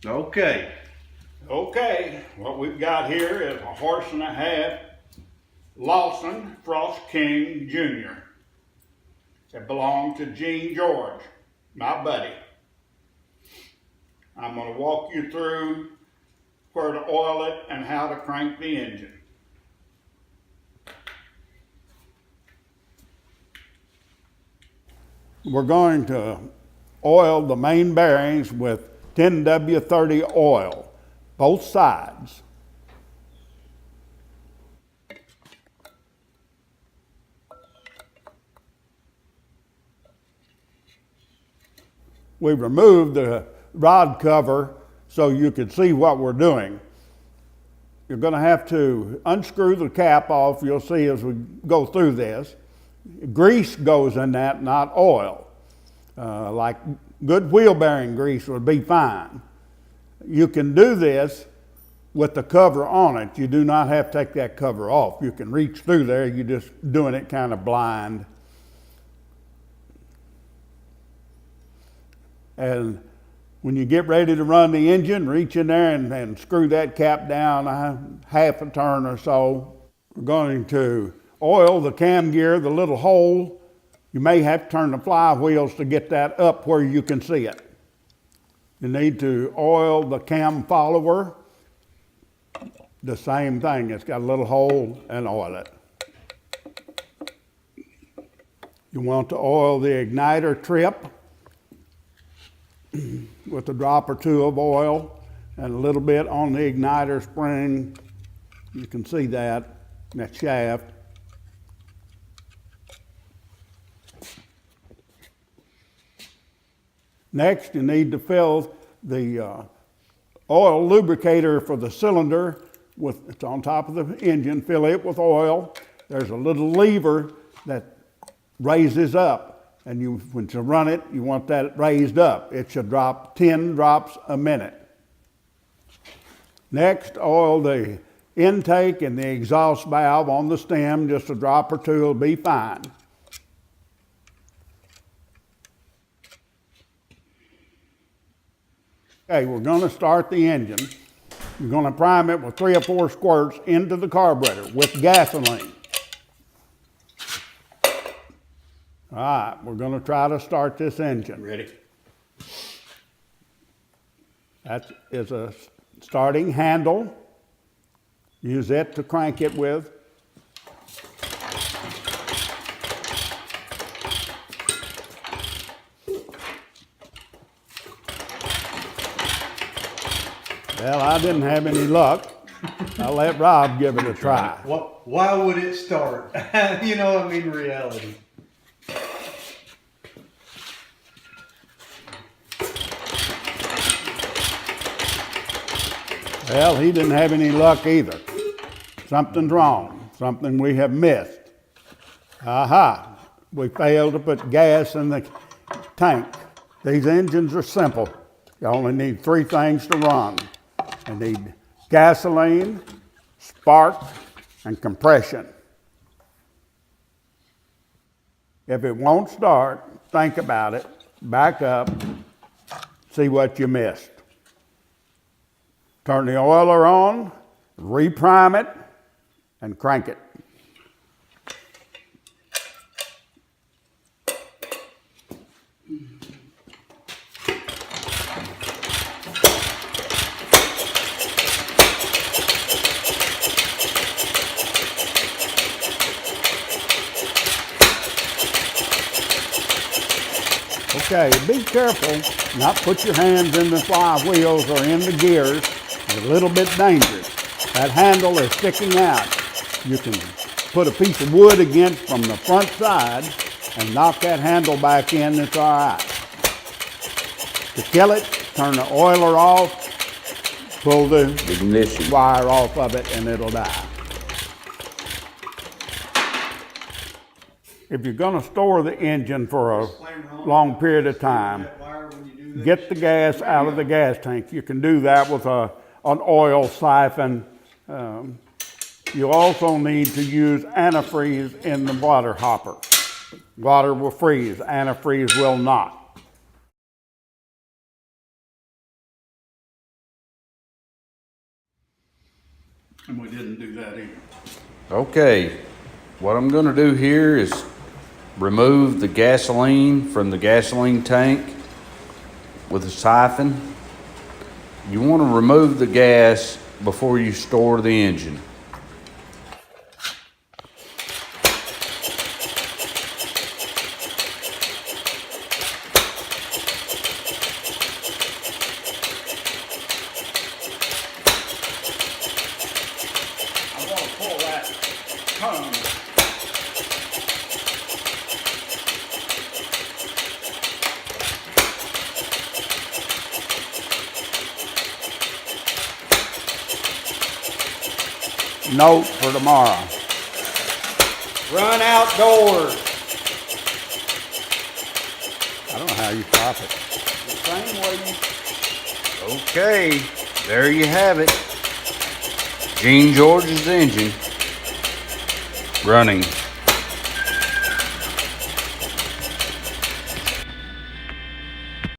Okay. Okay, what we've got here is a horse and a half Lauson Frost King Jr. It belonged to Gene George, my buddy. I'm going to walk you through where to oil it and how to crank the engine. We're going to oil the main bearings with 10W30 oil, both sides. We removed the rod cover so you could see what we're doing. You're going to have to unscrew the cap off, you'll see as we go through this. Grease goes in that, not oil. Like good wheel bearing grease would be fine. You can do this with the cover on it. You do not have to take that cover off. You can reach through there, you're just doing it kind of blind. And when you get ready to run the engine, reach in there and screw that cap down half a turn or so. We're going to oil the cam gear, the little hole. You may have to turn the flywheels to get that up where you can see it. You need to oil the cam follower. The same thing, it's got a little hole, and oil it. You want to oil the igniter trip with a drop or two of oil and a little bit on the igniter spring. You can see that shaft. Next, you need to fill the oil lubricator for the cylinder. It's on top of the engine. Fill it with oil. There's a little lever that raises up. And when you run it, you want that raised up. It should drop 10 drops a minute. Next, oil the intake and the exhaust valve on the stem. Just a drop or two will be fine. Okay, we're going to start the engine. You're going to prime it with 3 or 4 squirts into the carburetor with gasoline. All right, we're going to try to start this engine. Ready? That is a starting handle. Use it to crank it with. Well, I didn't have any luck. I'll let Rob give it a try. Why would it start? You know, I mean, reality. Well, he didn't have any luck either. Something's wrong. Something we have missed. Aha! We failed to put gas in the tank. These engines are simple. You only need 3 things to run. You need gasoline, spark, and compression. If it won't start, think about it, back up, see what you missed. Turn the oiler on, reprime it, and crank it. Okay, be careful, not put your hands in the flywheels or in the gears. It's a little bit dangerous. That handle is sticking out. You can put a piece of wood against from the front side and knock that handle back in, it's all right. To kill it, turn the oiler off, pull the ignition wire off of it, and it'll die. If you're going to store the engine for a long period of time, get the gas out of the gas tank. You can do that with an oil siphon. You also need to use antifreeze in the water hopper. Water will freeze, antifreeze will not. And we didn't do that either. Okay, what I'm gonna do here is remove the gasoline from the gasoline tank with a siphon. You wanna remove the gas before you store the engine. I want to pull that tongue. Note for tomorrow. Run outdoors. I don't know how you pop it. The same way you... Okay, there you have it. Gene George's engine running.